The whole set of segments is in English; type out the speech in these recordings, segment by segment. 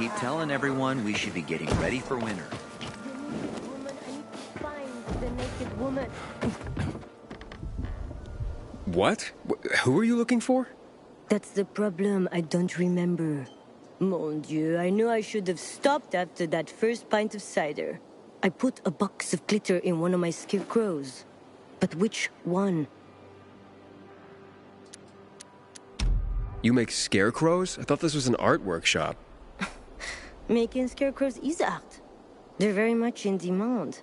keep telling everyone we should be getting ready for winter. Woman, I need to find the naked woman. What? Who are you looking for? That's the problem. I don't remember. Mon Dieu, I knew I should have stopped after that first pint of cider. I put a box of glitter in one of my scarecrows. But which one? You make scarecrows? I thought this was an art workshop. Making scarecrows is art. They're very much in demand.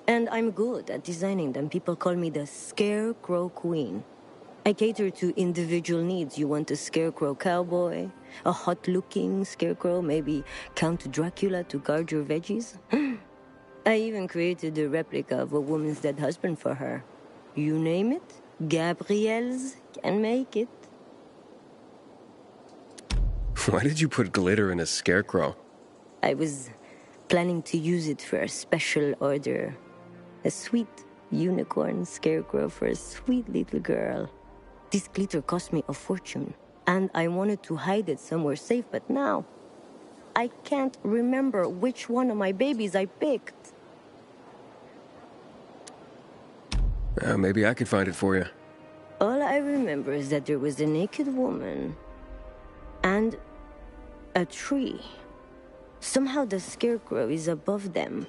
And I'm good at designing them. People call me the Scarecrow Queen. I cater to individual needs. You want a scarecrow cowboy? A hot-looking scarecrow? Maybe Count Dracula to guard your veggies? I even created a replica of a woman's dead husband for her. You name it, Gabrielle's can make it. Why did you put glitter in a scarecrow? I was planning to use it for a special order. A sweet unicorn scarecrow for a sweet little girl. This glitter cost me a fortune, and I wanted to hide it somewhere safe, but now I can't remember which one of my babies I picked. Maybe I can find it for you. All I remember is that there was a naked woman and a tree. Somehow the scarecrow is above them.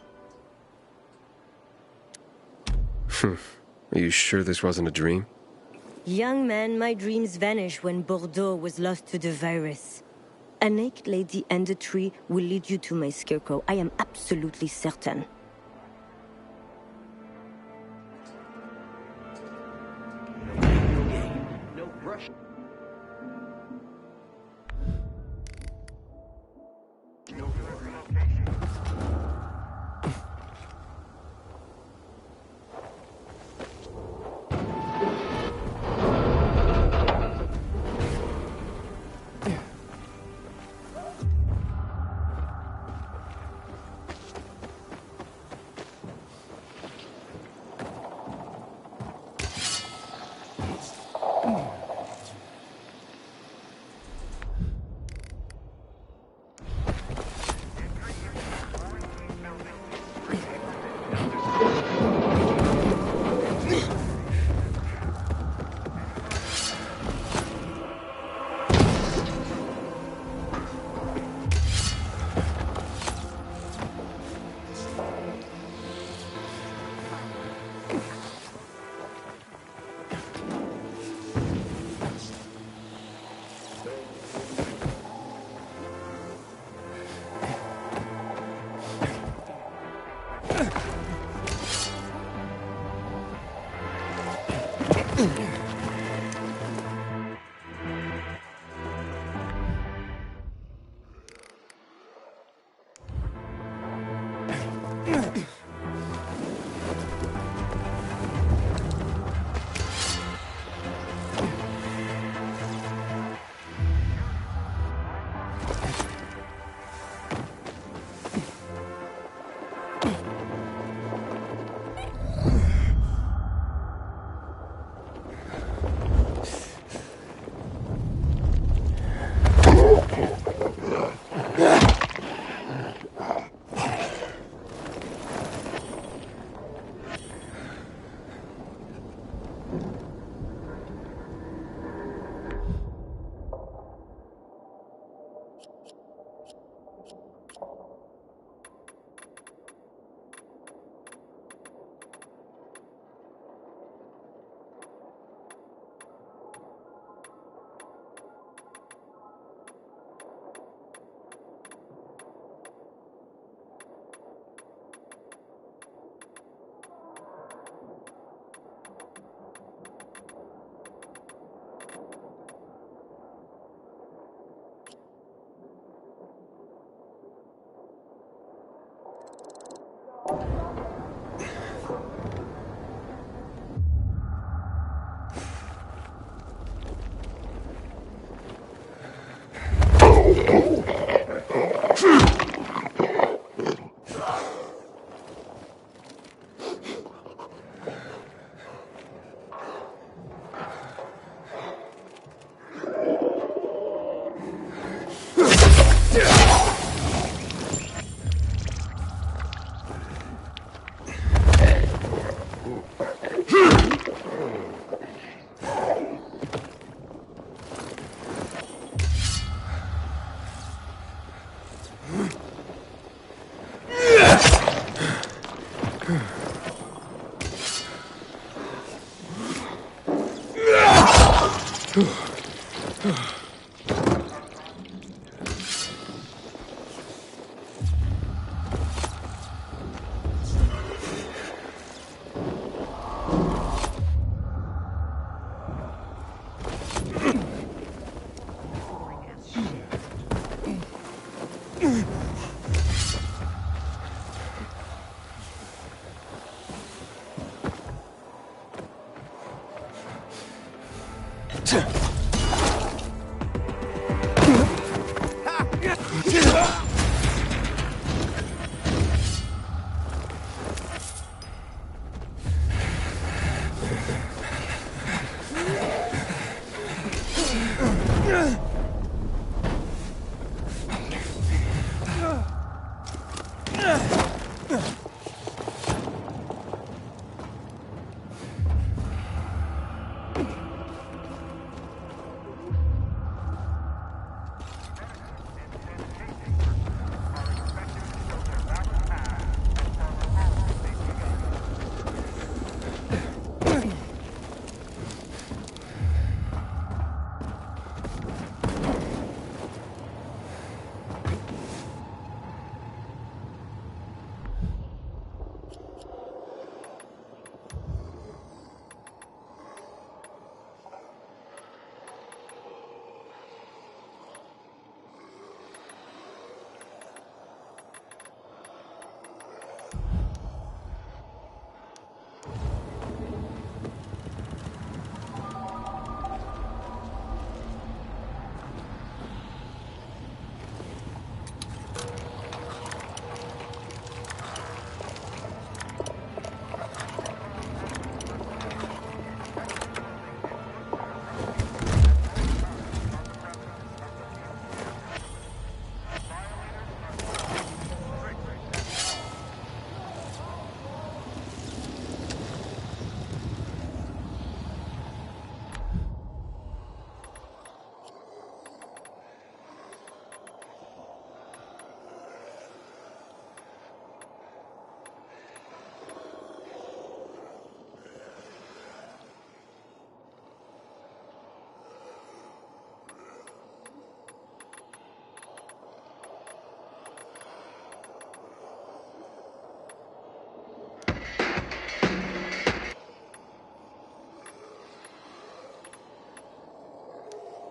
Are you sure this wasn't a dream? Young man, my dreams vanished when Bordeaux was lost to the virus. A naked lady and a tree will lead you to my scarecrow. I am absolutely certain. No brush.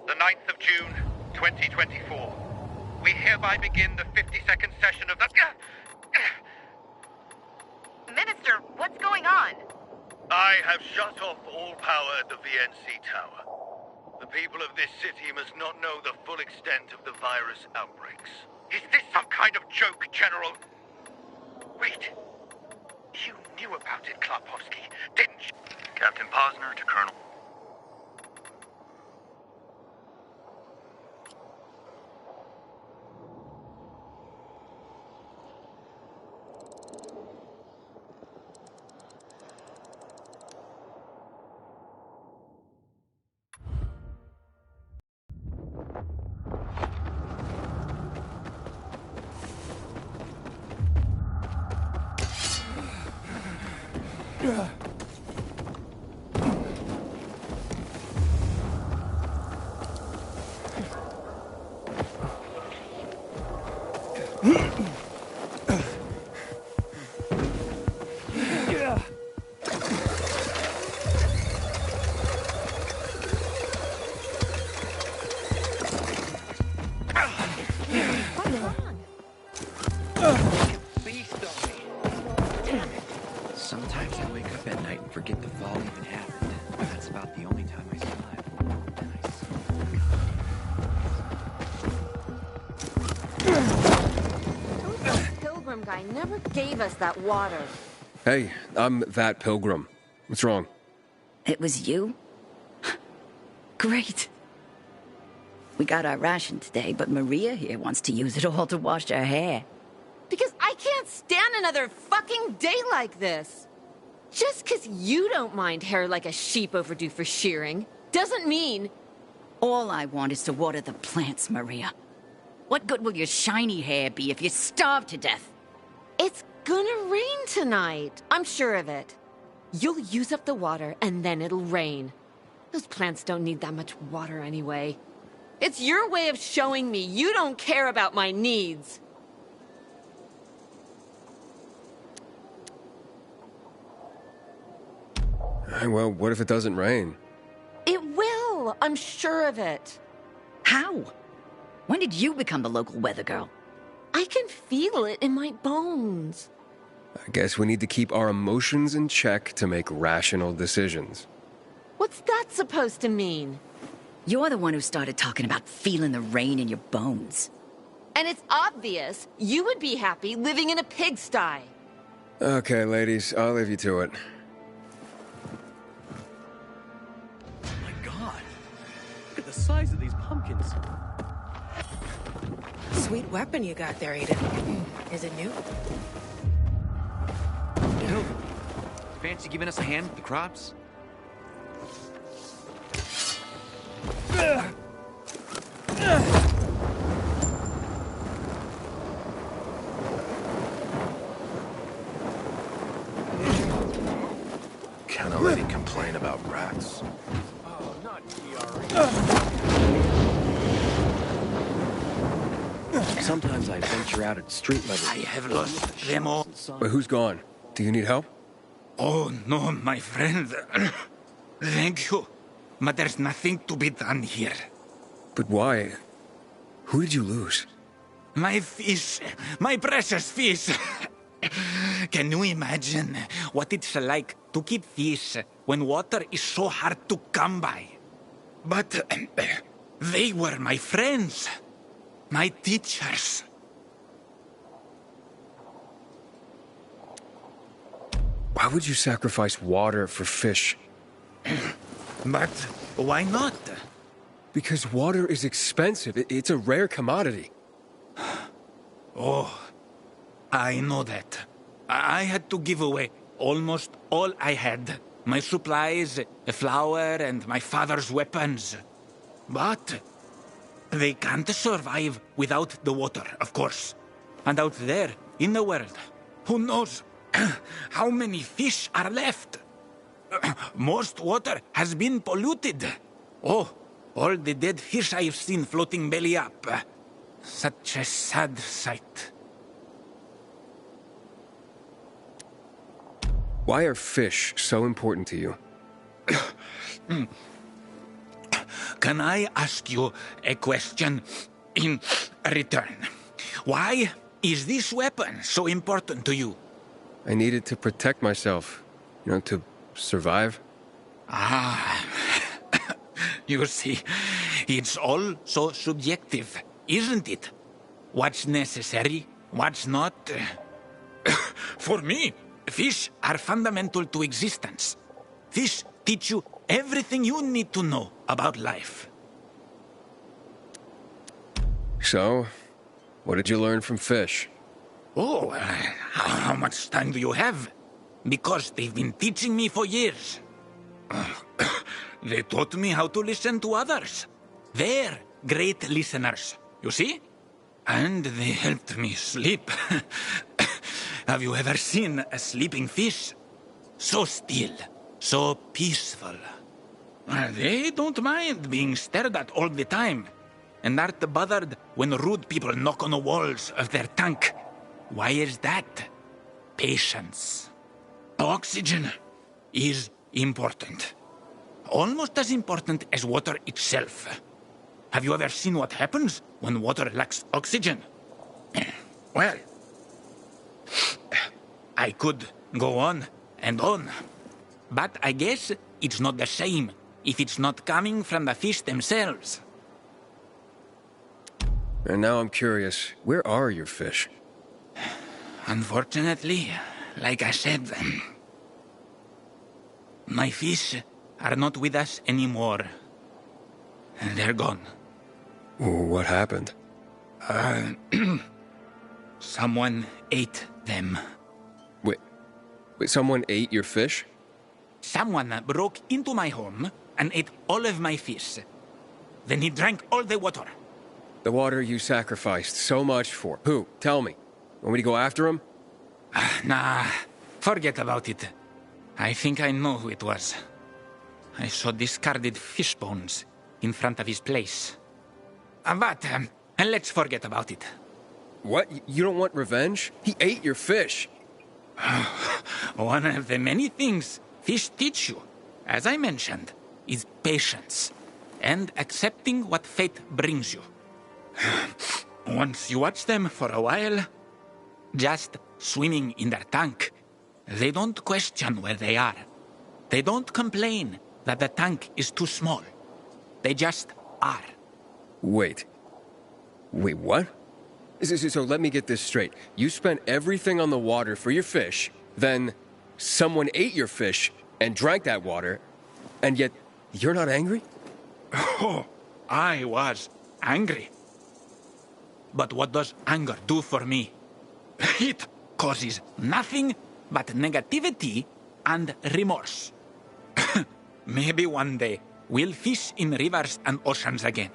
The 9th of June, 2024. We hereby begin the 52nd session of the... Minister, what's going on? I have shut off all power at the VNC Tower. The people of this city must not know the full extent of the virus outbreaks. Is this some kind of joke, General? Wait. You knew about it, Klopowski, didn't you? Captain Posner to Colonel... Sometimes I wake up at night and forget the fall even happened. That's about the only time I survive. That Pilgrim guy never gave us that water. Hey, I'm that Pilgrim. What's wrong? It was you? Great. We got our ration today, but Maria here wants to use it all to wash her hair. Because I can't stand another fucking day like this. Just 'cause you don't mind hair like a sheep overdue for shearing doesn't mean... All I want is to water the plants, Maria. What good will your shiny hair be if you starve to death? It's gonna rain tonight. I'm sure of it. You'll use up the water and then it'll rain. Those plants don't need that much water anyway. It's your way of showing me you don't care about my needs. Well, what if it doesn't rain? It will. I'm sure of it. How? When did you become the local weather girl? I can feel it in my bones. I guess we need to keep our emotions in check to make rational decisions. What's that supposed to mean? You're the one who started talking about feeling the rain in your bones. And it's obvious you would be happy living in a pigsty. Okay, ladies, I'll leave you to it. Oh my god. Look at the size of these pumpkins. Sweet weapon you got there, Aiden. Is it new? Ew. Fancy giving us a hand with the crops? Can't a lady complain about rats? Sometimes I venture out at street level. I have lost them all. But who's gone? Do you need help? Oh, no, my friend. Thank you. But there's nothing to be done here. But why? Who did you lose? My fish. My precious fish. Can you imagine what it's like to keep fish when water is so hard to come by? But they were my friends. My teachers. Why would you sacrifice water for fish? But why not? Because water is expensive. It's a rare commodity. Oh, I know that. I had to give away almost all I had. My supplies, flour, and my father's weapons. But they can't survive without the water, of course. And out there, in the world, who knows how many fish are left? Most water has been polluted. Oh, all the dead fish I have seen floating belly up. Such a sad sight. Why are fish so important to you? Can I ask you a question in return? Why is this weapon so important to you? I need it to protect myself. To survive. Ah, you see, it's all so subjective, isn't it? What's necessary, what's not? For me, fish are fundamental to existence. Fish teach you everything you need to know about life. So, what did you learn from fish? Oh, how much time do you have? Because they've been teaching me for years. They taught me how to listen to others. They're great listeners, you see? And they helped me sleep. Have you ever seen a sleeping fish? So still, so peaceful. They don't mind being stared at all the time, and aren't bothered when rude people knock on the walls of their tank. Why is that? Patience. Oxygen is important. Almost as important as water itself. Have you ever seen what happens when water lacks oxygen? Well, I could go on and on, but I guess it's not the same if it's not coming from the fish themselves. And now I'm curious, where are your fish? Unfortunately, like I said, my fish are not with us anymore. They're gone. What happened? Someone ate them. Wait, someone ate your fish? Someone broke into my home and ate all of my fish. Then he drank all the water. The water you sacrificed so much for. Who? Tell me. Want me to go after him? Nah, forget about it. I think I know who it was. I saw discarded fish bones in front of his place. But let's forget about it. What? You don't want revenge? He ate your fish. One of the many things fish teach you, as I mentioned, is patience and accepting what fate brings you. Once you watch them for a while, just swimming in their tank, they don't question where they are. They don't complain that the tank is too small. They just are. Wait, what? So let me get this straight. You spent everything on the water for your fish, then someone ate your fish and drank that water, and yet you're not angry? Oh, I was angry. But what does anger do for me? It causes nothing but negativity and remorse. Maybe one day we'll fish in rivers and oceans again.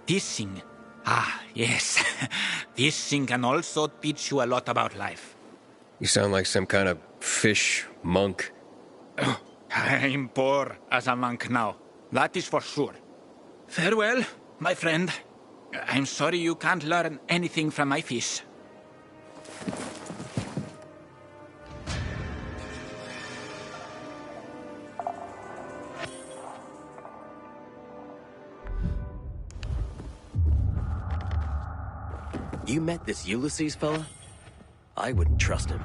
Fishing. Ah, yes. Fishing can also teach you a lot about life. You sound like some kind of fish monk. I'm poor as a monk now. That is for sure. Farewell, my friend. I'm sorry you can't learn anything from my fish. You met this Ulysses fella? I wouldn't trust him.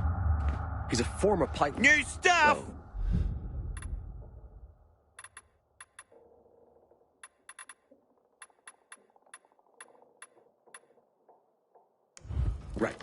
He's a former pipe... New stuff! Whoa. Right.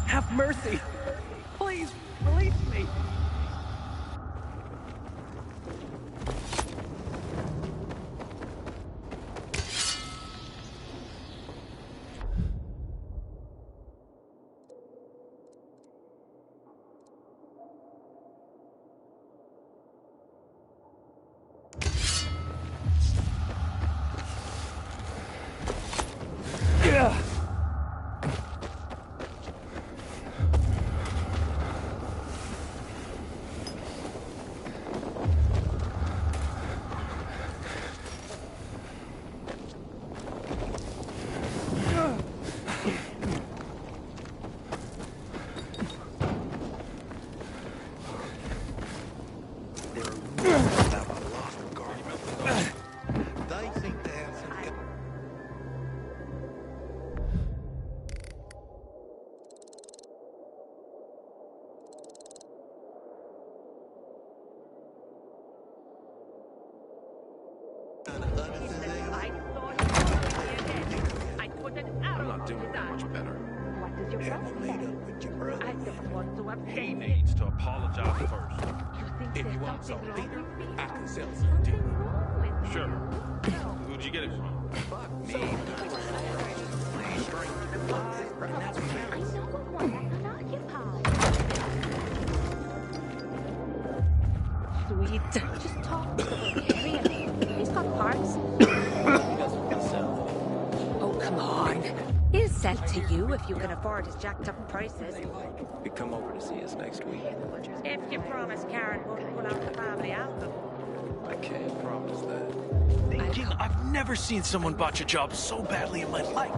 Have mercy! Please, release me! I'm not doing that much better. Have you made up with your brother? He needs to apologize first. If you want some beer, I can sell some too. Sure. Who'd you get it from? Fuck me. Sweet. Just talk to him. Really. He's got parts. Oh, come on. He'll sell to you if you can afford his jacked up prices. We come over to see us next week. If you promise Karen won't pull out the family album. I can't promise that. I've never seen someone botch a job so badly in my life.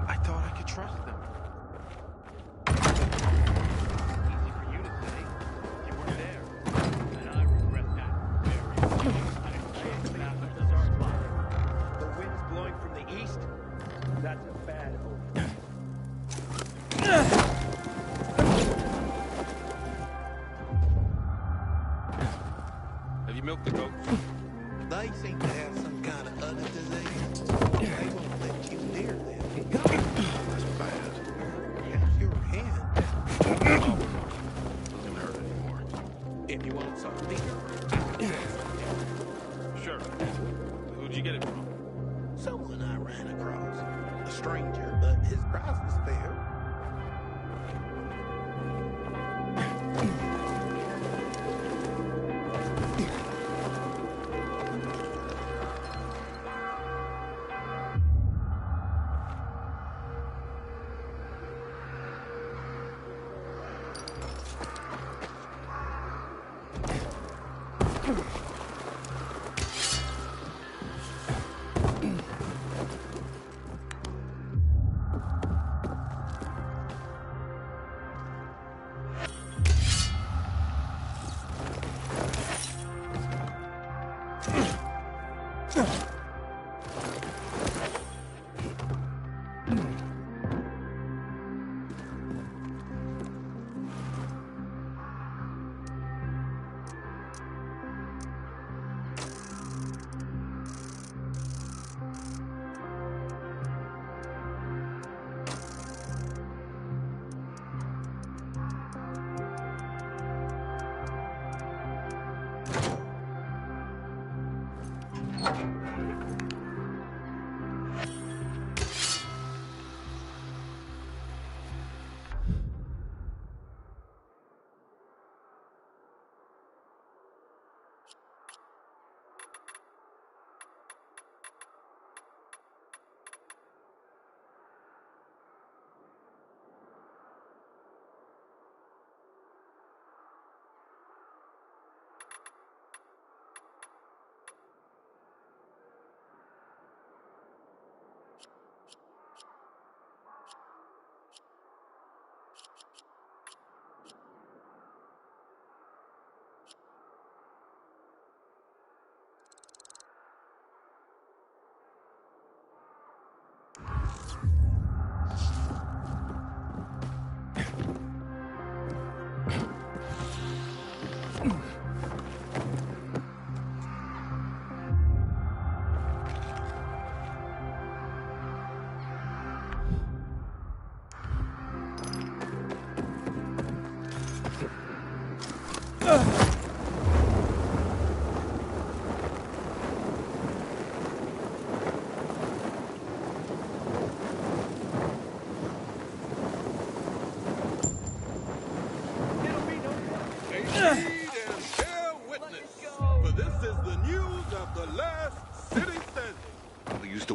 I thought I could trust them. Easy for you to say. You weren't there. And I regret that very much. The wind's blowing from the east. That's a bad omen. Have you milked the goat? They seem to have some kind of other disease. They won't let you near them. That's bad. How's your hand? Doesn't hurt anymore. If you want some beer, Sure. Who'd you get it from? someone I ran across. A stranger, but his price was fair.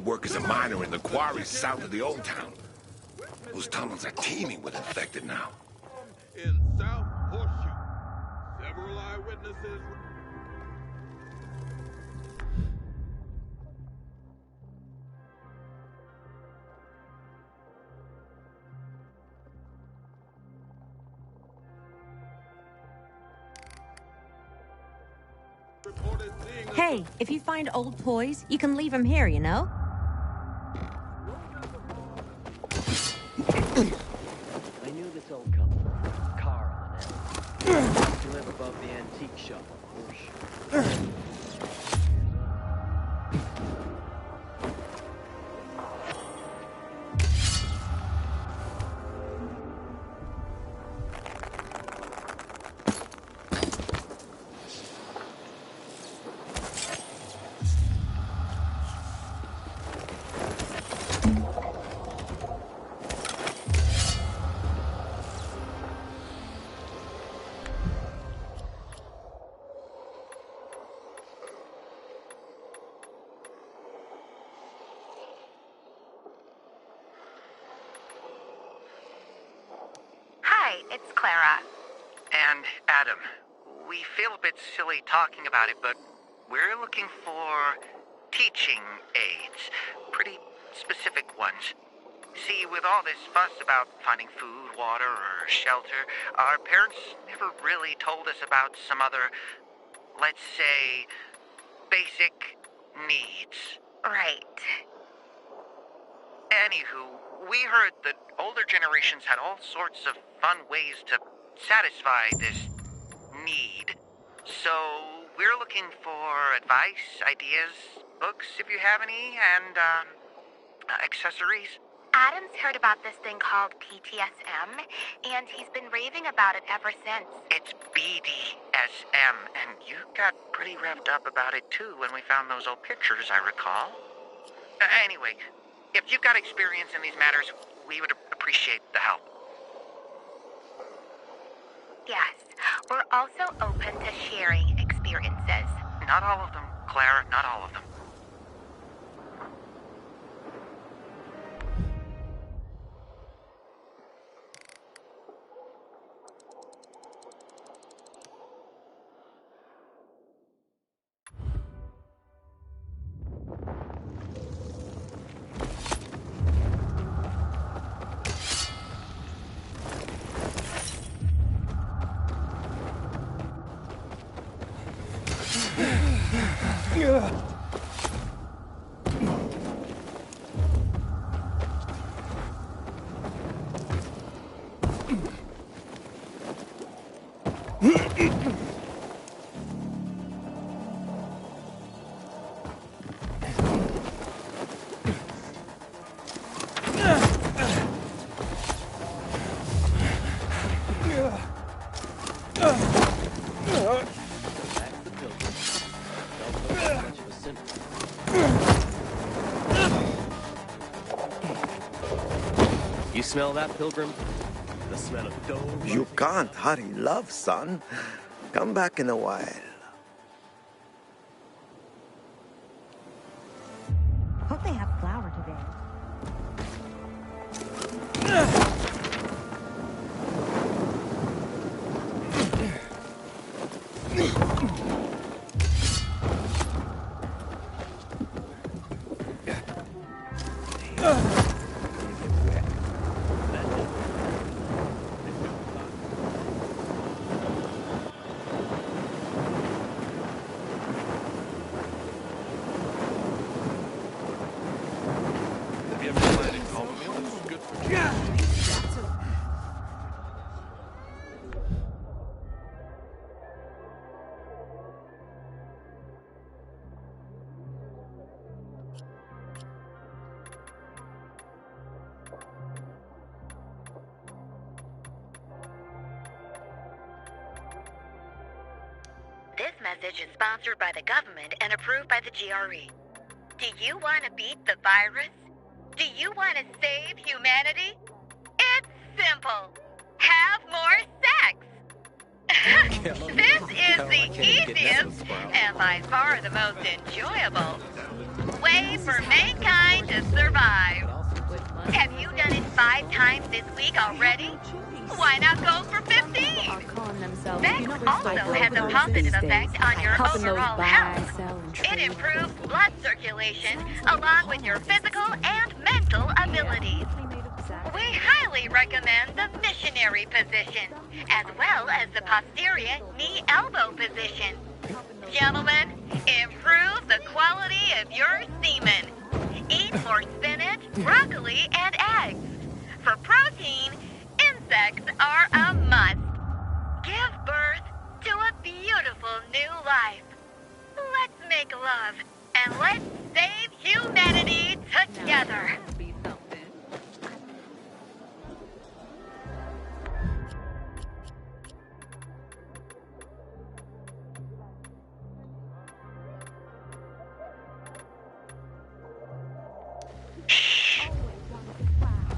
Work as a miner in the quarries south of the old town. Those tunnels are teeming with infected now. In South Horseshoe, several eyewitnesses. Hey, if you find old toys, you can leave them here, you know? I knew this old couple, Carl and Ellen. They used to live above the antique shop on Horseshoe. Right, it's Clara. And Adam. We feel a bit silly talking about it, but we're looking for teaching aids. Pretty specific ones. See, with all this fuss about finding food, water, or shelter, our parents never really told us about some other, let's say, basic needs. Right. Anywho, we heard that older generations had all sorts of fun ways to satisfy this need. So, we're looking for advice, ideas, books, if you have any, and, accessories. Adam's heard about this thing called PTSM, and he's been raving about it ever since. It's BDSM, and you got pretty revved up about it too when we found those old pictures, I recall. Anyway, if you've got experience in these matters, we would appreciate the help. Yes, we're also open to sharing experiences. Not all of them, Clara, not all of them. You smell that, Pilgrim? The smell of dough. You can't hurry love, son. Come back in a while. Hope they have flour today. This message is sponsored by the government and approved by the GRE. Do you want to beat the virus? Do you want to save humanity? It's simple. Have more sex. This is the easiest and by far the most enjoyable way for mankind to survive. Have you done it 5 times this week already? Why not go for 15? Sex also has a positive effect on your overall health. It improves blood circulation along with your physical and mental abilities. We highly recommend the missionary position, as well as the posterior knee-elbow position. Gentlemen, improve the quality of your semen. Eat more spinach, broccoli, and eggs. For protein, insects are a must. Give birth to a beautiful new life. Let's make love, and let's save humanity together.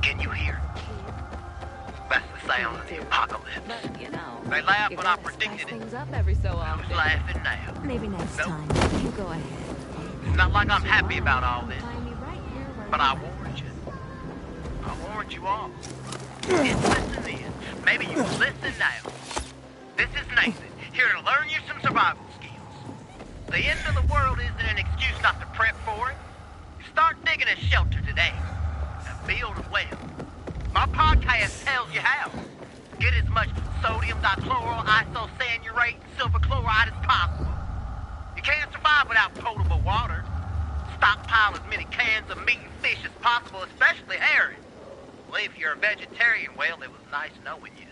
Can you hear? That's the sound of the apocalypse. They laugh when I predicted it. Up every so often. Who's laughing now? Maybe next time. You go ahead. It's not like I'm happy about all this. But I warned you. I warned you all. It's listening in. Maybe you listen now. This is Nathan, here to learn you some survival skills. The end of the world isn't an excuse not to prep for it. Start digging a shelter today. And build a well. My podcast tells you how. Get as much sodium dichloral isocyanurate silver chloride as possible. You can't survive without potable water. Stockpile as many cans of meat and fish as possible, especially herring. Well, if you're a vegetarian, well, it was nice knowing you.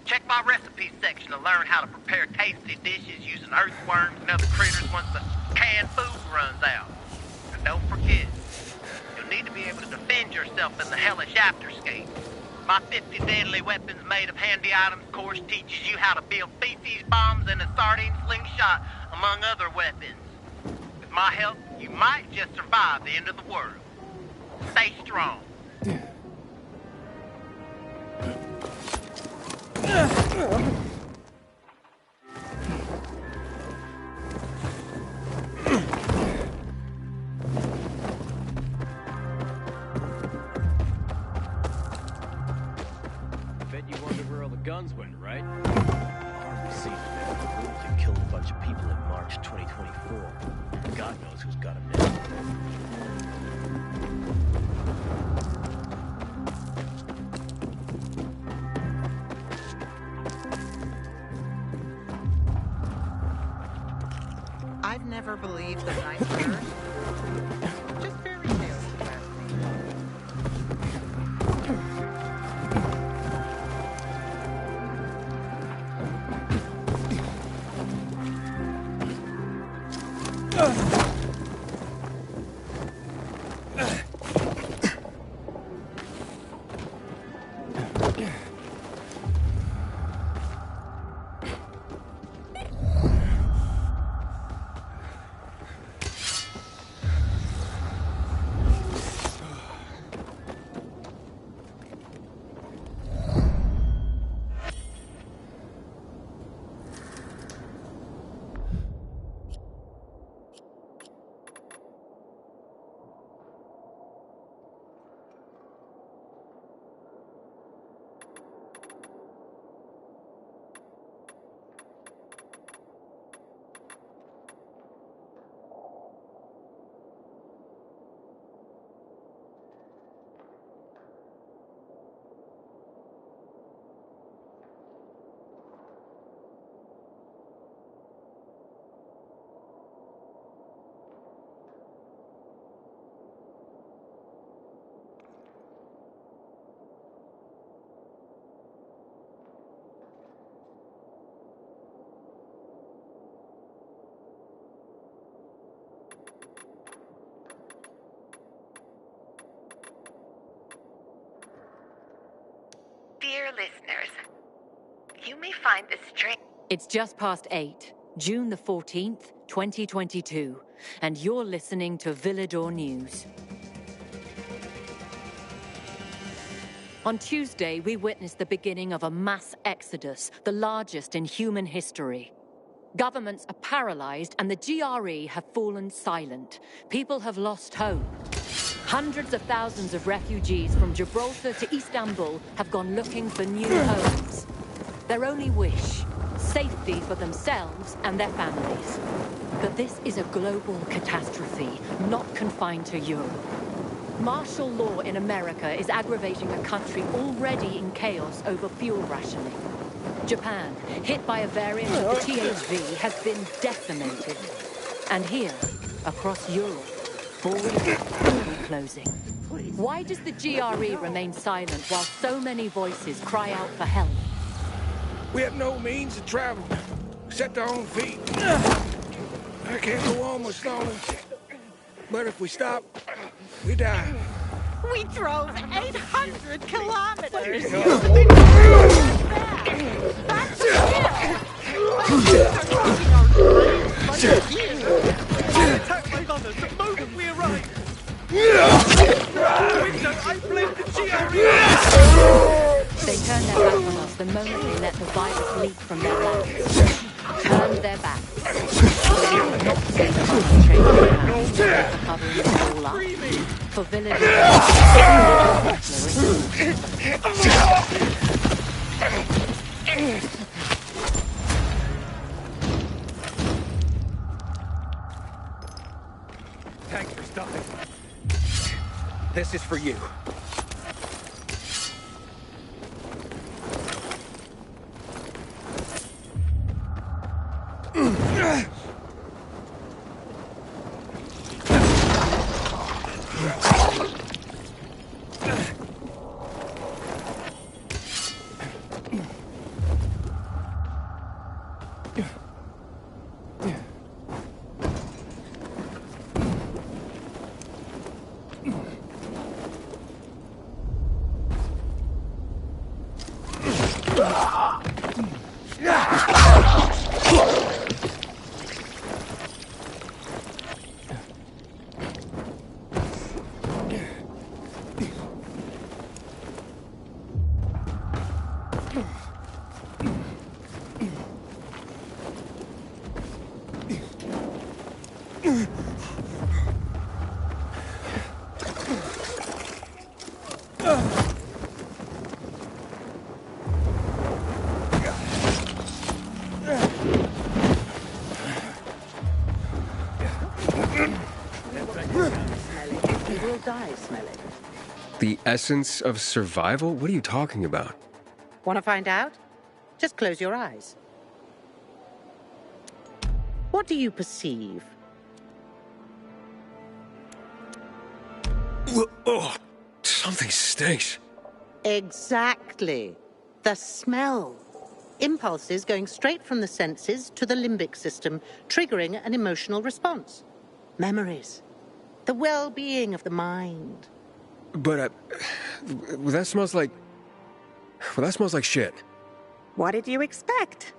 Check my recipes section to learn how to prepare tasty dishes using earthworms and other critters once the canned food runs out. And don't forget, you'll need to be able to defend yourself in the hellish afterscape. My 50 deadly weapons made of handy items course teaches you how to build feces bombs and a sardine slingshot, among other weapons. With my help, you might just survive the end of the world. Stay strong. Bet you wonder where all the guns went, right? Hardly seen it. They killed a bunch of people in March 2024. God knows who's got them now. I've never believed that nice bird. Just fairy tales about Dear listeners, you may find this strange. It's just past 8, June the 14th, 2022, and you're listening to Villador News. On Tuesday, we witnessed the beginning of a mass exodus, the largest in human history. Governments are paralyzed and the GRE have fallen silent. People have lost hope. Hundreds of thousands of refugees from Gibraltar to Istanbul have gone looking for new homes. Their only wish, safety for themselves and their families. But this is a global catastrophe, not confined to Europe. Martial law in America is aggravating a country already in chaos over fuel rationing. Japan, hit by a variant of the THV, has been decimated. And here, across Europe, borders are closing. Why does the GRE remain silent while so many voices cry out for help? We have no means of travel, except our own feet. I can't go on much longer. But if we stop, we die. We drove 800 kilometers. That's Attack made on us the moment we arrived. I blame the GRE. They turned their back on us the moment they let the virus leak from their labs. Turned their backs. We will not see the concentration camps for covering it all up. For villagers, Thanks for stopping. This is for you. You will die smelling. The essence of survival? What are you talking about? Want to find out? Just close your eyes. What do you perceive? Oh, something stinks. Exactly. The smell. Impulses going straight from the senses to the limbic system, triggering an emotional response. Memories. The well-being of the mind. But, well, that smells like... Well, that smells like shit. What did you expect?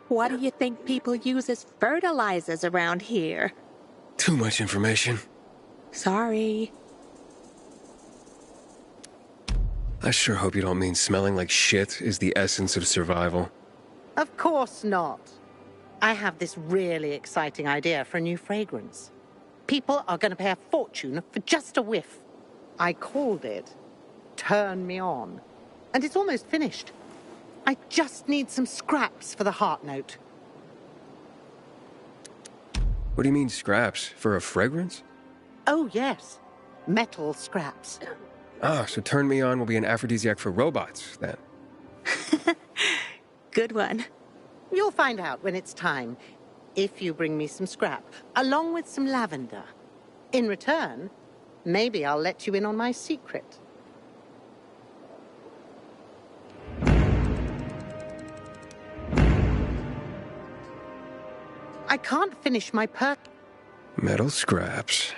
What do you think people use as fertilizers around here? Too much information. Sorry. I sure hope you don't mean smelling like shit is the essence of survival. Of course not. I have this really exciting idea for a new fragrance. People are going to pay a fortune for just a whiff. I called it Turn Me On. And it's almost finished. I just need some scraps for the heart note. What do you mean scraps? For a fragrance? Oh, yes. Metal scraps. Ah, so Turn Me On will be an aphrodisiac for robots, then. Good one. You'll find out when it's time. If you bring me some scrap, along with some lavender. In return, maybe I'll let you in on my secret. I can't finish my Metal scraps.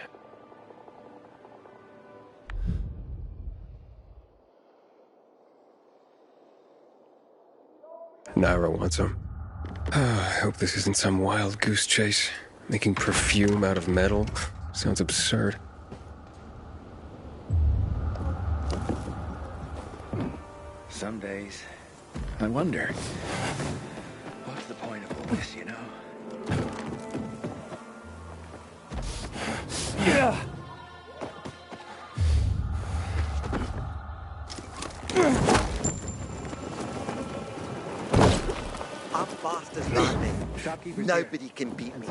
Naira wants them. I hope this isn't some wild goose chase. Making perfume out of metal sounds absurd. Some days, I wonder, what's the point of all this, you know? Yeah. I'm fast as lightning. Nobody can beat me.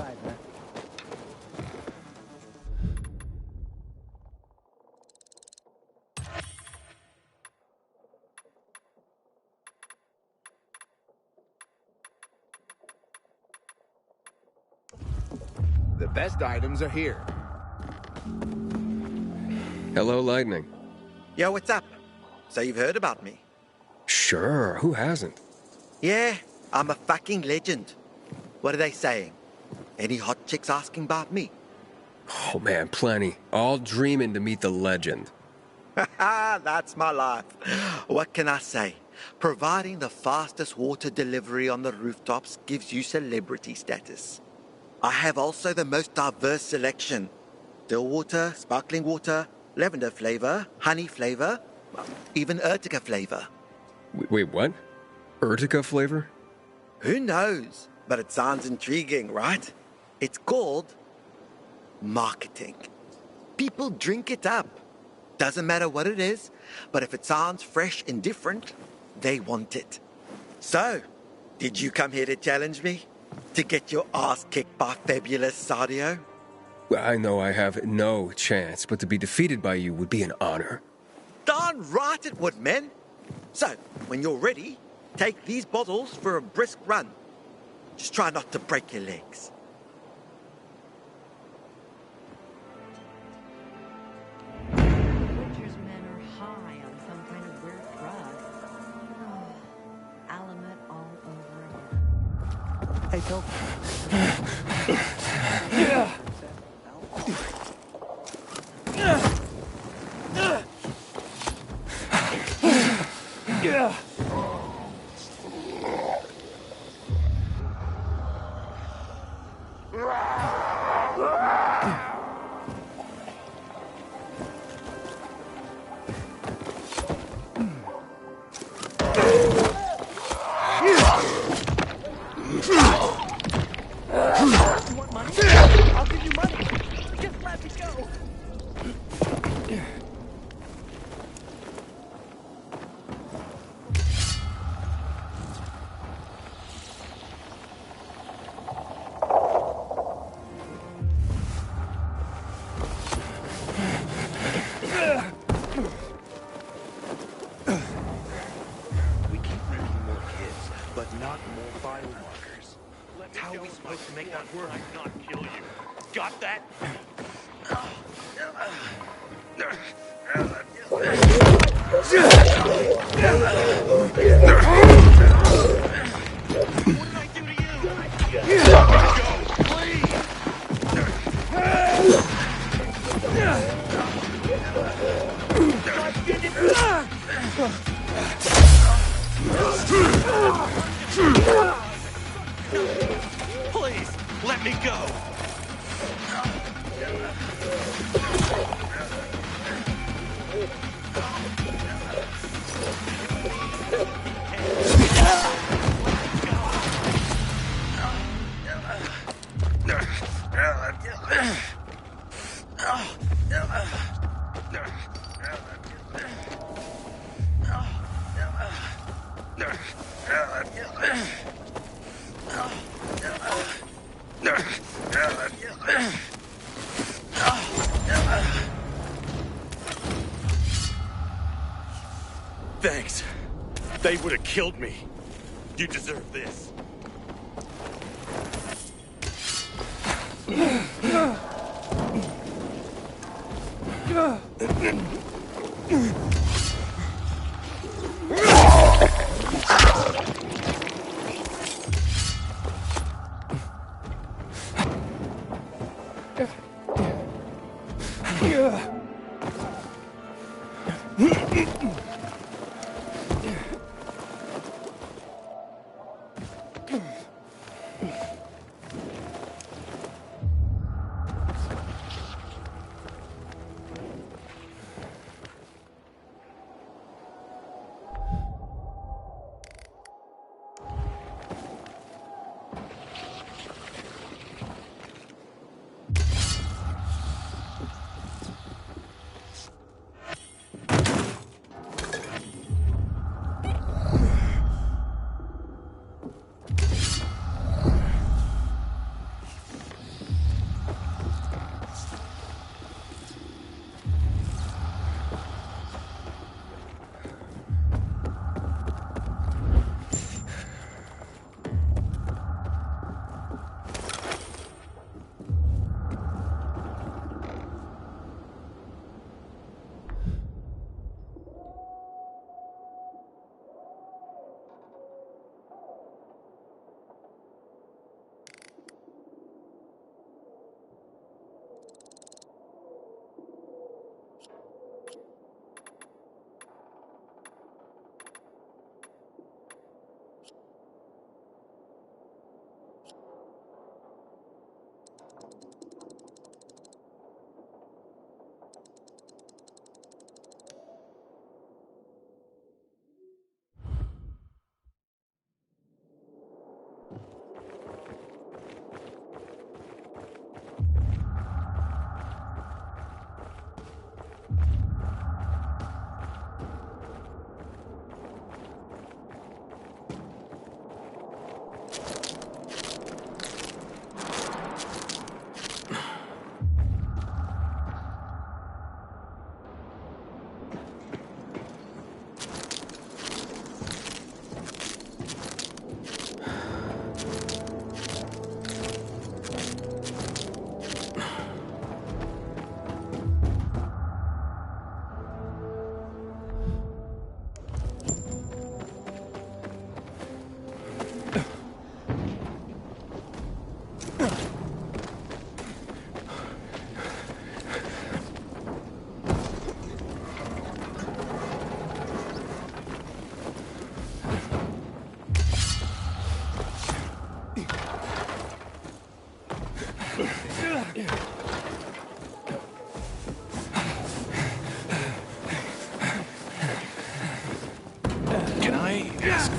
The best items are here. Hello, Lightning. Yo, what's up? So you've heard about me? Sure, who hasn't? Yeah, I'm a fucking legend. What are they saying? Any hot chicks asking about me? Oh man, plenty. All dreaming to meet the legend. Haha, that's my life. What can I say? Providing the fastest water delivery on the rooftops gives you celebrity status. I have also the most diverse selection. Still water, sparkling water, lavender flavor, honey flavor, even Urtica flavor. Wait, what? Urtica flavor? Who knows? But it sounds intriguing, right? It's called marketing. People drink it up. Doesn't matter what it is, but if it sounds fresh and different, they want it. So, did you come here to challenge me? To get your ass kicked by Fabulous Sadio? Well, I know I have no chance, but to be defeated by you would be an honor. Darn right it would, man. So, when you're ready, take these bottles for a brisk run. Just try not to break your legs. Butcher's men are high on some kind of weird drug. Oh, Alamet all over again. Hey, Phil. Yeah. You want money? I'll give you money. Just let me go. We keep making more kids, but not more biomarkers. How are we supposed to make that work? I not kill you. Got that? Please, let me go. Thanks. They would have killed me. You deserve this.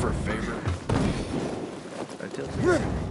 for a favor? Until today.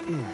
I'm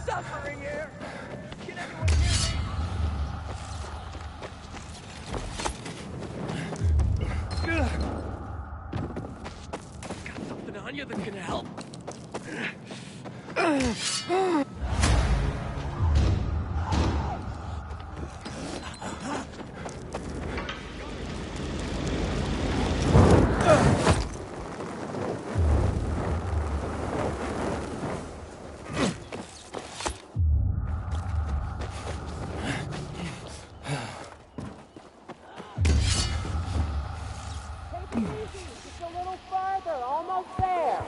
suffering here! Can everyone hear me? Got something on you that's gonna help. Just a little farther, almost there.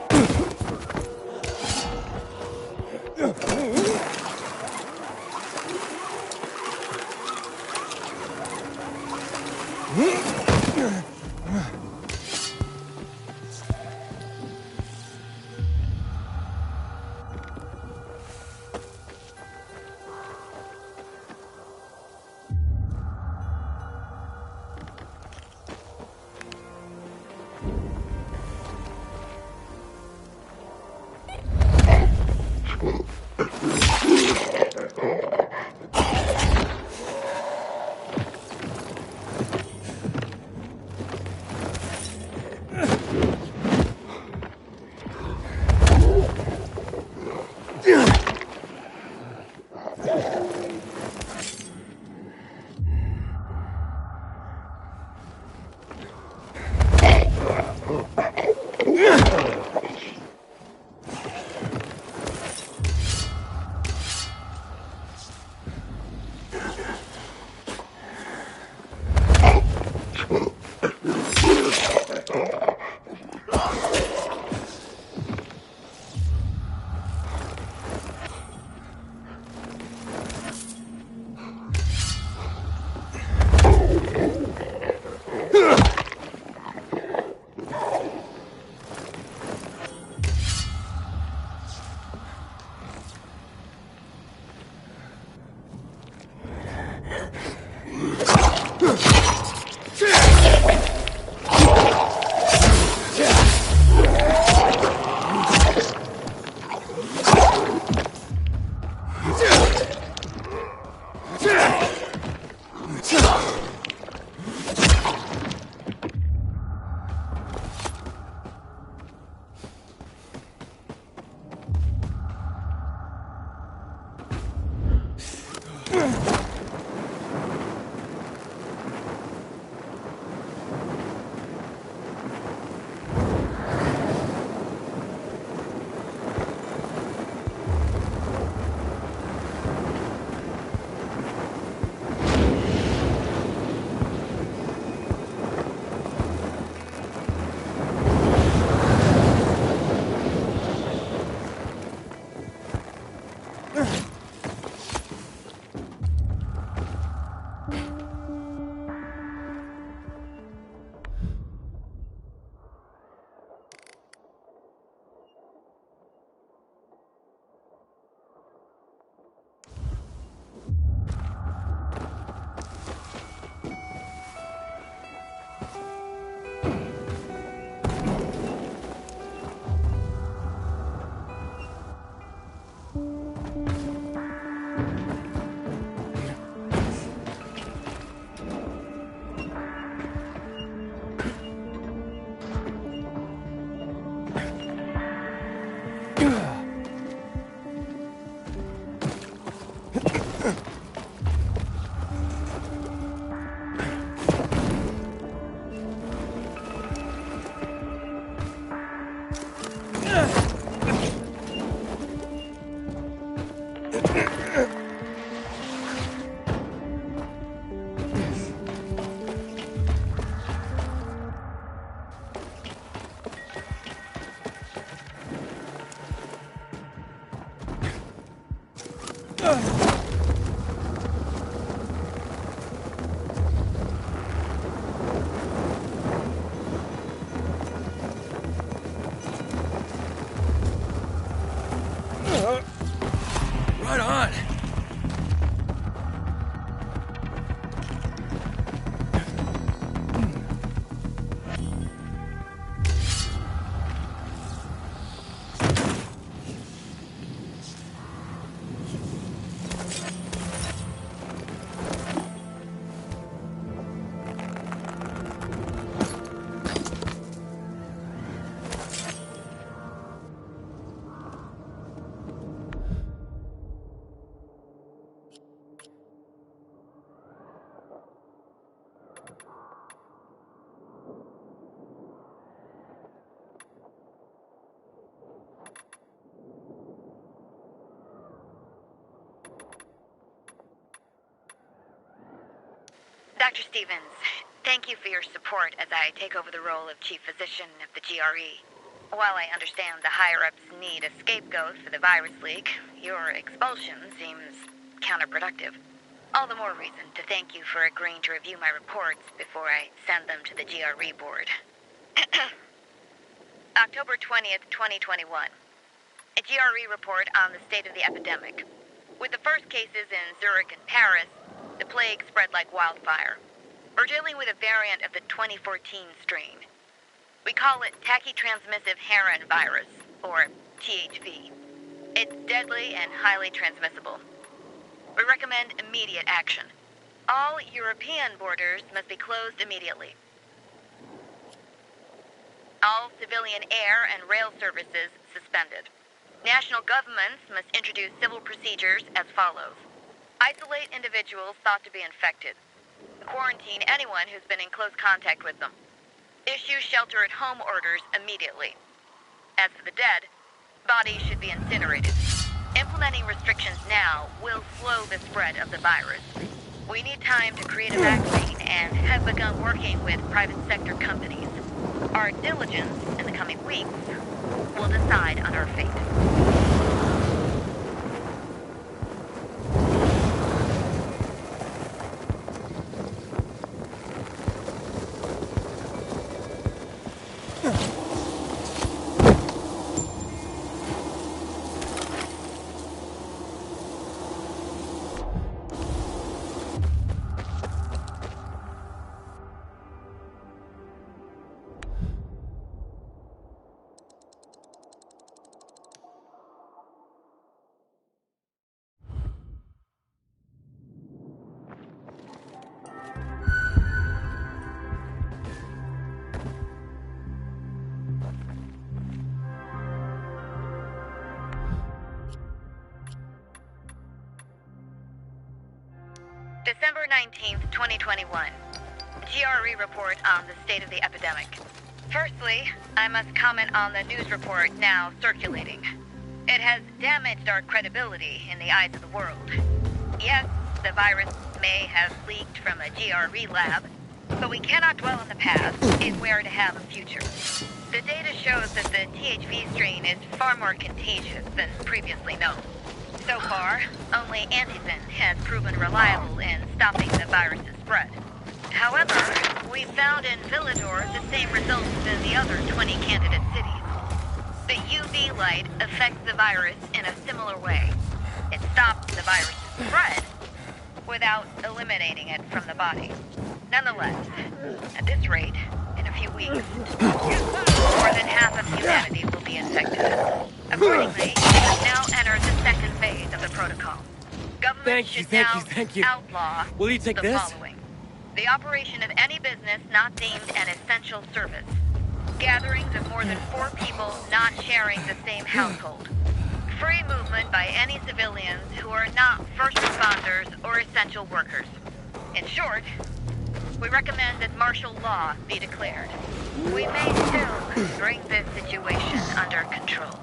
Right on. Dr. Stevens, thank you for your support as I take over the role of Chief Physician of the GRE. While I understand the higher-ups need a scapegoat for the virus leak, your expulsion seems counterproductive. All the more reason to thank you for agreeing to review my reports before I send them to the GRE board. October 20th, 2021. A GRE report on the state of the epidemic. With the first cases in Zurich and Paris, the plague spread like wildfire. We're dealing with a variant of the 2014 strain. We call it tachytransmissive heron virus, or THV. It's deadly and highly transmissible. We recommend immediate action. All European borders must be closed immediately. All civilian air and rail services suspended. National governments must introduce civil procedures as follows. Isolate individuals thought to be infected. Quarantine anyone who's been in close contact with them. Issue shelter-at-home orders immediately. As for the dead, bodies should be incinerated. Implementing restrictions now will slow the spread of the virus. We need time to create a vaccine and have begun working with private sector companies. Our diligence in the coming weeks will decide on our fate. December 19th, 2021. GRE report on the state of the epidemic. Firstly, I must comment on the news report now circulating. It has damaged our credibility in the eyes of the world. Yes, the virus may have leaked from a GRE lab, but we cannot dwell on the past if we are to have a future. The data shows that the THV strain is far more contagious than previously known. So far, only Antizen has proven reliable in stopping the virus's spread. However, we found in Villador the same results as the other 20 candidate cities. The UV light affects the virus in a similar way. It stops the virus's spread without eliminating it from the body. Nonetheless, at this rate, in a few weeks, more than half of humanity will be infected. Accordingly, we must now enter the second phase of the protocol. Government should now outlaw Will you take the this? following. The operation of any business not deemed an essential service. Gatherings of more than 4 people not sharing the same household. Free movement by any civilians who are not first responders or essential workers. In short, we recommend that martial law be declared. We may still bring this situation under control.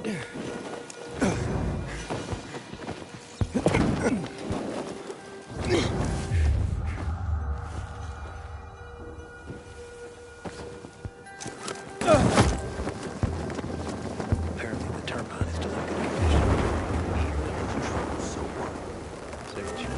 Apparently the turbine is still in good condition. Here, the control so well. Say what you know.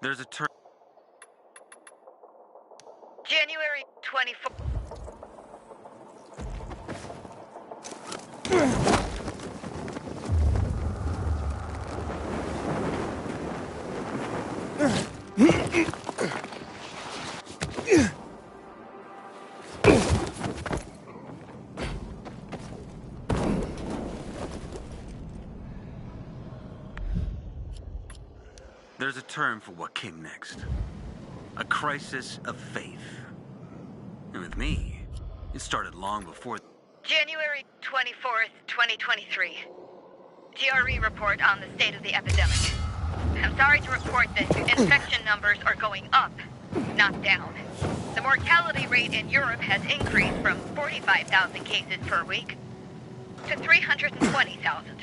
There's a turn. January 24th. There's a term for what came next. A crisis of faith. And with me, it started long before... January 24th, 2023. GRE report on the state of the epidemic. I'm sorry to report that infection numbers are going up, not down. The mortality rate in Europe has increased from 45,000 cases per week to 320,000.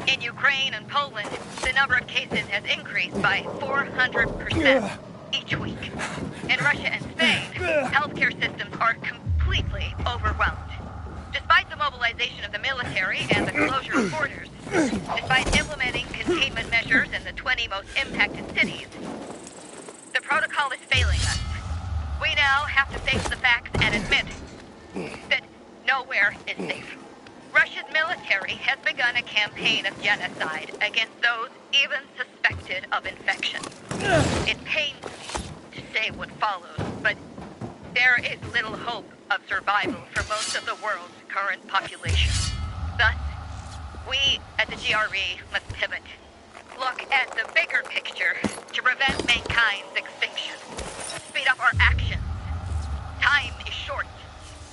In Ukraine and Poland, the number of cases has increased by 400% each week. In Russia and Spain, healthcare systems are completely overwhelmed. Despite the mobilization of the military and the closure of borders, despite implementing containment measures in the 20 most impacted cities, the protocol is failing us. We now have to face the facts and admit that nowhere is safe. Russia's military has begun a campaign of genocide against those even suspected of infection. It pains me to say what follows, but there is little hope of survival for most of the world's current population. Thus, we at the GRE must pivot. Look at the bigger picture to prevent mankind's extinction. Speed up our actions. Time is short.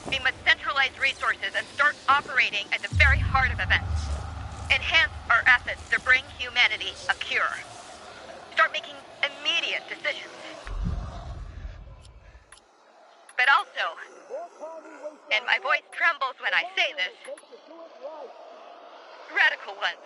We must centralize resources and start operating at the very heart of events. Enhance our efforts to bring humanity a cure. Start making immediate decisions. But also, and my voice trembles when I say this, radical ones.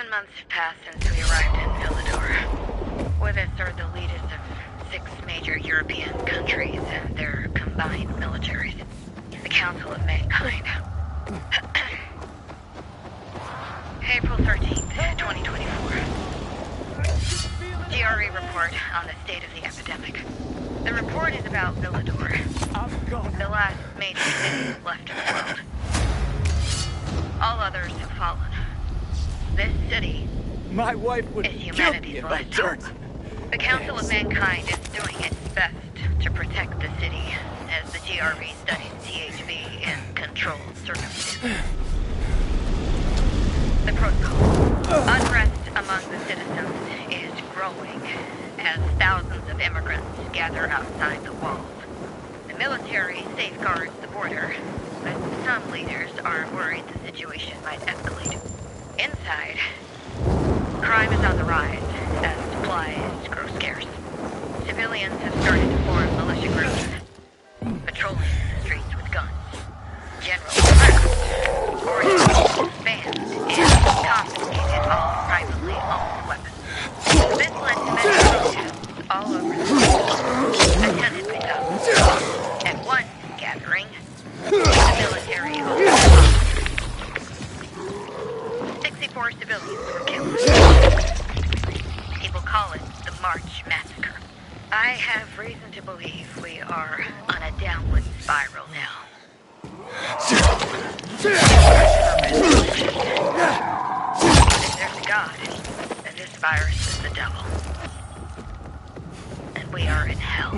Months have passed since we arrived in Villador. With us are the leaders of 6 major European countries and their combined militaries. The Council of Mankind. April 13th, 2024. GRE report on the state of the epidemic. The report is about Villador, the last major city left in the world. All others have fallen. This city My wife would is kill me humanity's if I last turned. hope. The Council of Mankind is doing its best to protect the city as the GRE studies THV in controlled circumstances. The protocol. Unrest among the citizens is growing as thousands of immigrants gather outside the walls. The military safeguards the border, but some leaders are worried the situation might escalate. Inside, crime is on the rise as supplies grow scarce. Civilians have started to form militia groups, patrolling the streets with guns. General threats, orders, bans, and confiscated all privately owned weapons. This led to many protests all over the world, attended by thousands. At one gathering, the military opened fire. 64 civilians were killed. People call it the March Massacre. I have reason to believe we are on a downward spiral now. If there's a God, then this virus is the devil. And we are in hell.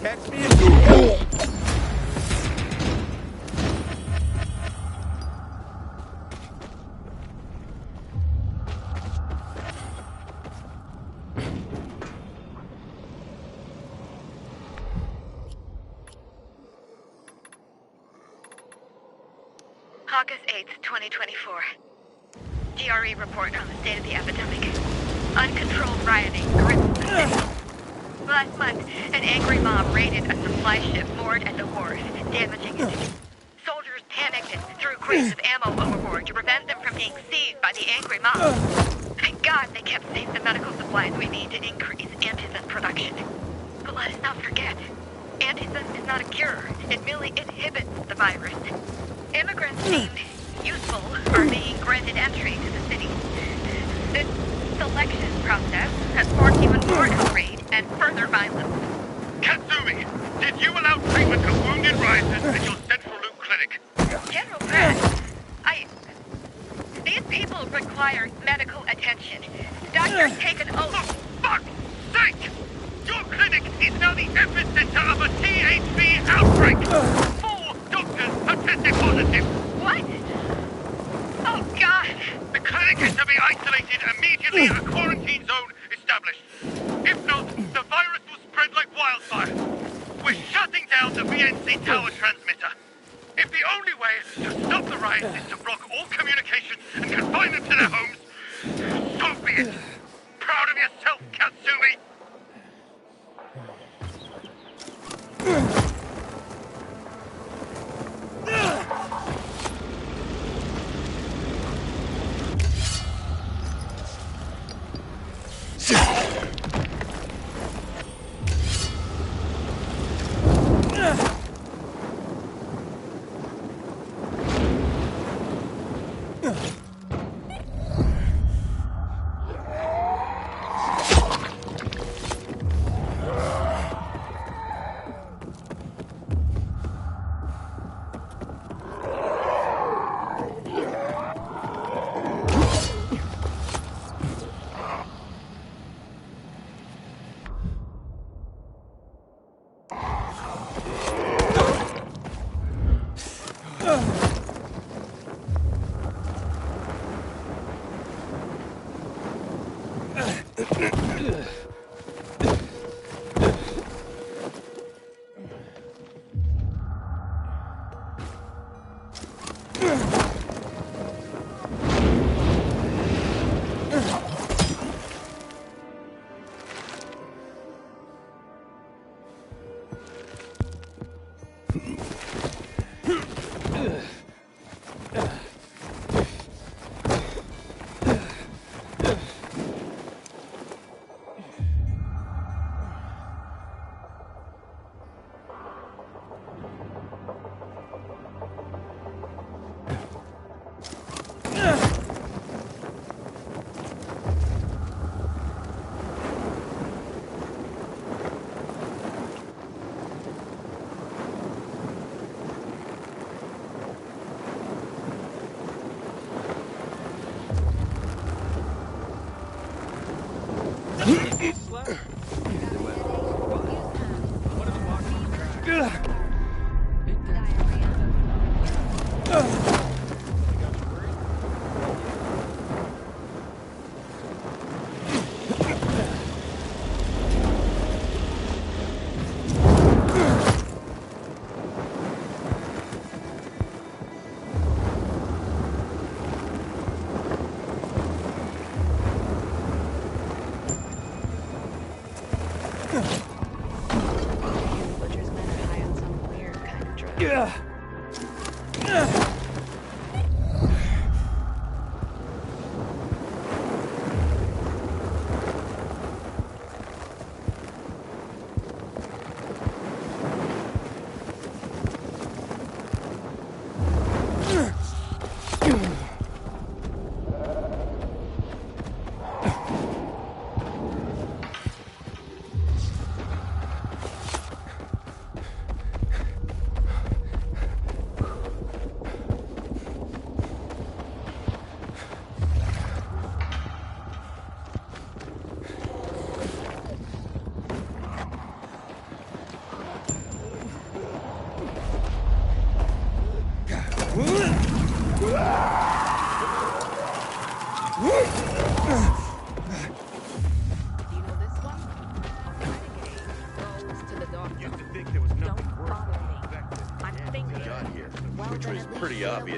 Catch me if you can. August 8th, 2024. GRE report on the state of the epidemic. Uncontrolled rioting grips the city. Last month, an angry mob raided a supply ship moored at the wharf, damaging it. Soldiers panicked and threw crates of ammo overboard to prevent them from being seized by the angry mob. Thank God they kept safe the medical supplies we need to increase antizin production. But let us not forget, antizin is not a cure. It merely inhibits the virus. Immigrants deemed useful are being granted entry to the city. This selection process has sparked even more outrage and further violence. Katsumi, did you allow treatment of wounded rioters at your Central Loop clinic? General Pratt, these people require medical attention. Doctors take an oath. For fuck's sake! Your clinic is now the epicenter of a THV outbreak! 4 doctors have tested positive! What? Oh, God! The clinic is to be isolated immediately and a quarantine zone established. If not, the virus will spread like wildfire. We're shutting down the VNC tower transmitter. If the only way to stop the riots is to block all communications and confine them to their homes, so be it. Proud of yourself, Katsumi?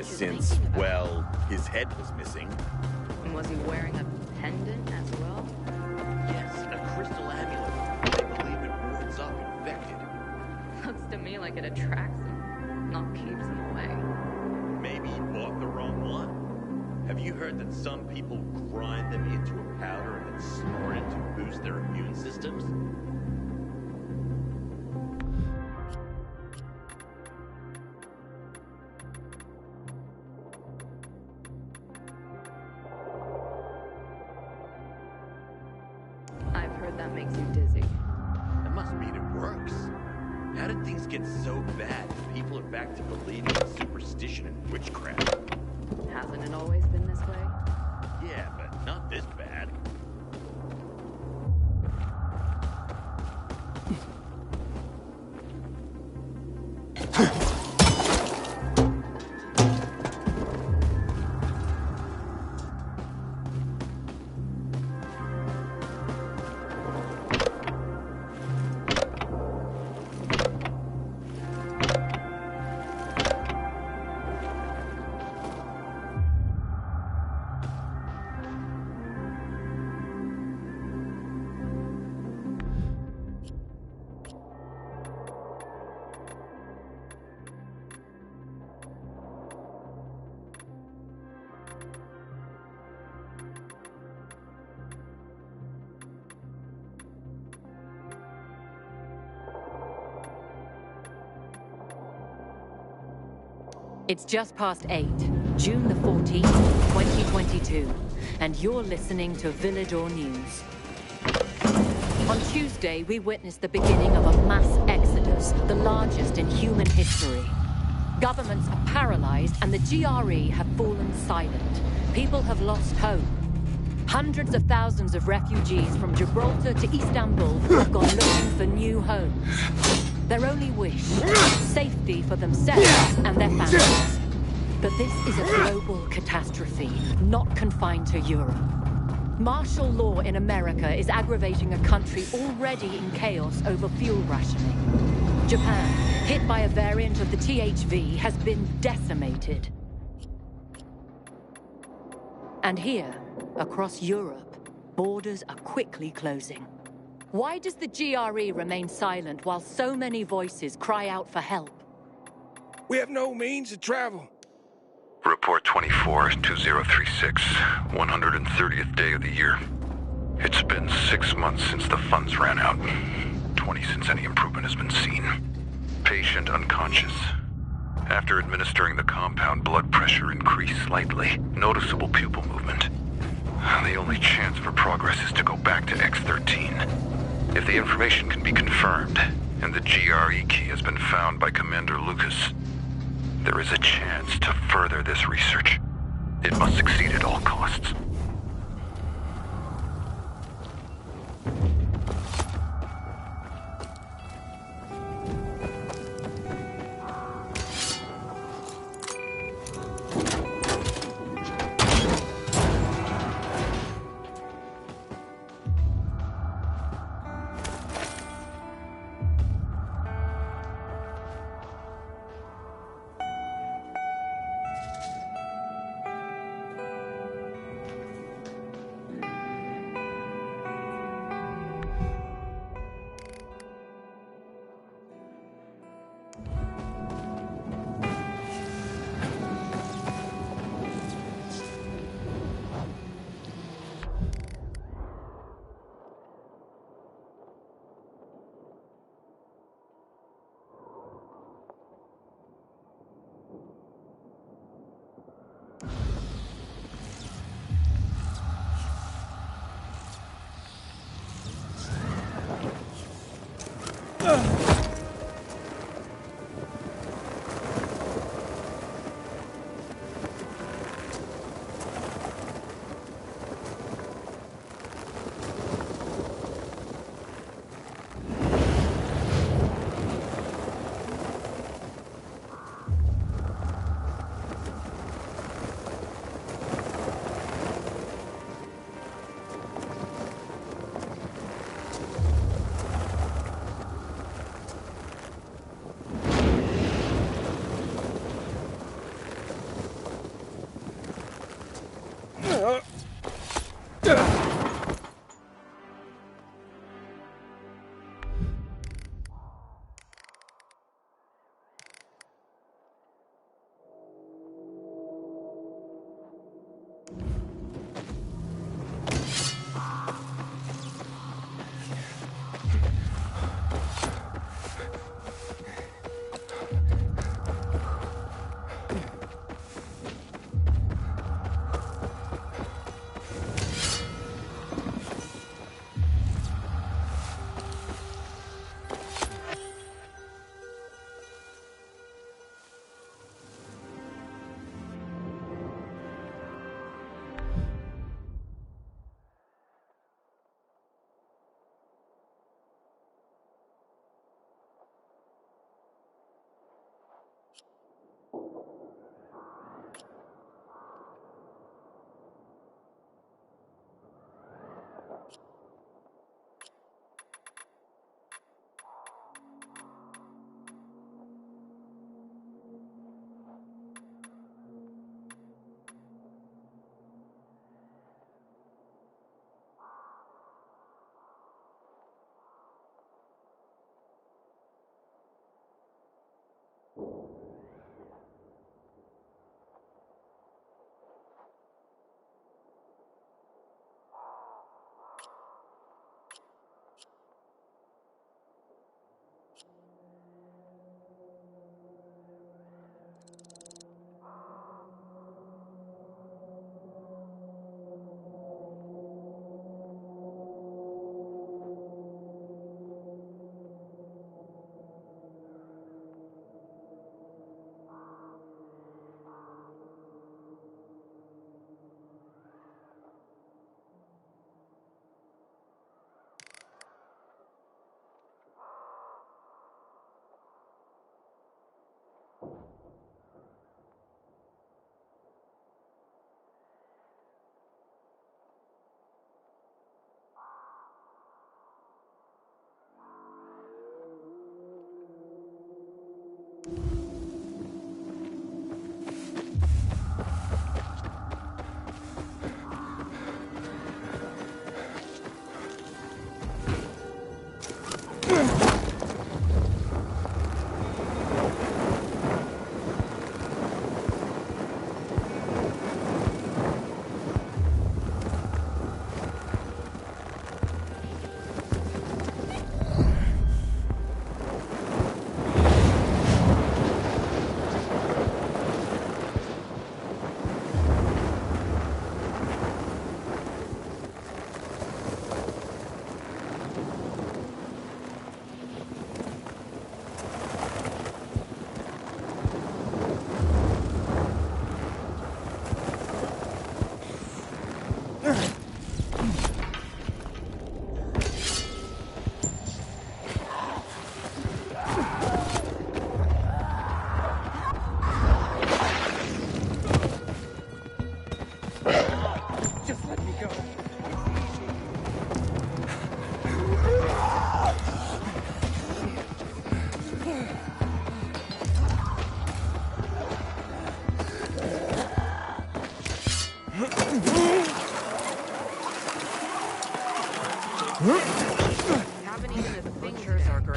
Since, well, his head was missing. And was he wearing a pendant as well? Yes, a crystal amulet. They believe it wards off infected. Looks to me like it attracts him, not keeps him away. Maybe he bought the wrong one. Have you heard that some people grind them into a powder and then snort it to boost their immune systems? That makes you dizzy. That must mean it works. How did things get so bad that people are back to believing in superstition and witchcraft? Hasn't it always been this way? Yeah, but not this bad. It's just past 8, June the 14th, 2022, and you're listening to Villedor News. On Tuesday, we witnessed the beginning of a mass exodus, the largest in human history. Governments are paralyzed and the GRE have fallen silent. People have lost hope. Hundreds of thousands of refugees from Gibraltar to Istanbul have gone looking for new homes. Their only wish, safety for themselves and their families. But this is a global catastrophe, not confined to Europe. Martial law in America is aggravating a country already in chaos over fuel rationing. Japan, hit by a variant of the THV, has been decimated. And here, across Europe, borders are quickly closing. Why does the GRE remain silent while so many voices cry out for help? We have no means of travel. Report 24-2036, 130th day of the year. It's been 6 months since the funds ran out. 20 since any improvement has been seen. Patient unconscious. After administering the compound, blood pressure increased slightly. Noticeable pupil movement. The only chance for progress is to go back to X-13. If the information can be confirmed, and the GRE key has been found by Commander Lucas, there is a chance to further this research. It must succeed at all costs.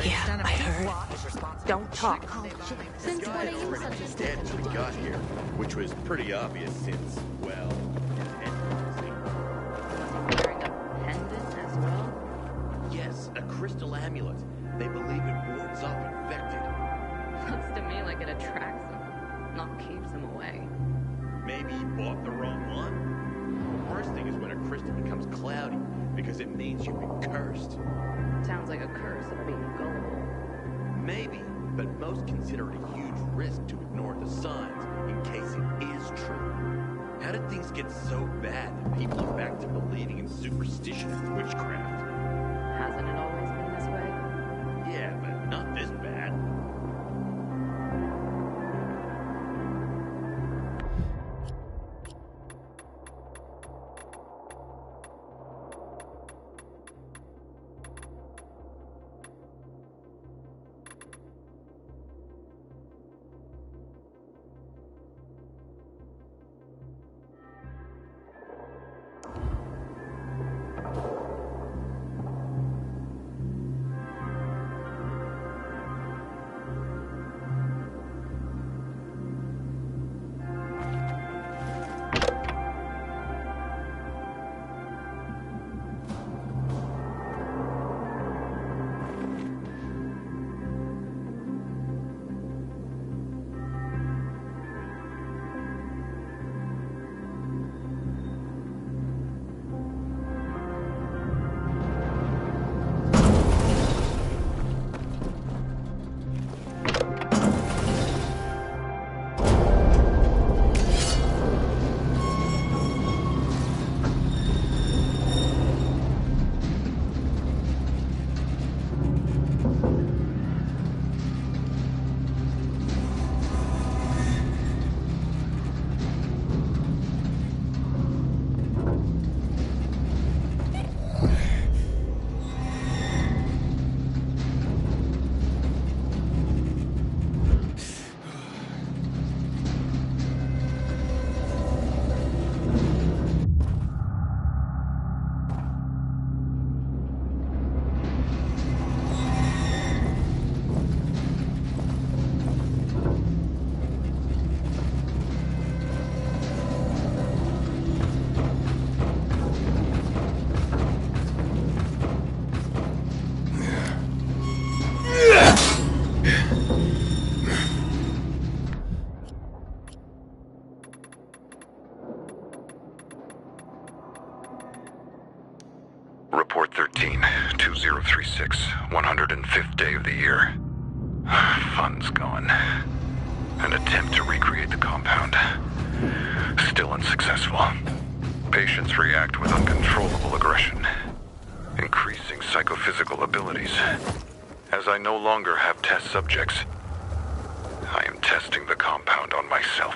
Yeah, I heard. Don't talk. This guy had already been dead when we got here, which was pretty obvious since, well, Wearing a pendant as well? yes, a crystal amulet. They believe it wards off infected. Looks to me like it attracts them, not keeps them away. Maybe he bought the wrong one? The worst thing is when a crystal becomes cloudy, because it means you've been cursed. Sounds like a curse of being gullible. most consider it a huge risk to ignore the signs in case it is true. How did things get so bad that people are back to believing in superstition and witchcraft? Hasn't it always been this way? Yeah, but not this bad. Report 13, 2036, 105th day of the year. Fun's gone. An attempt to recreate the compound. Still unsuccessful. Patients react with uncontrollable aggression, increasing psychophysical abilities. As I no longer have test subjects, I am testing the compound on myself.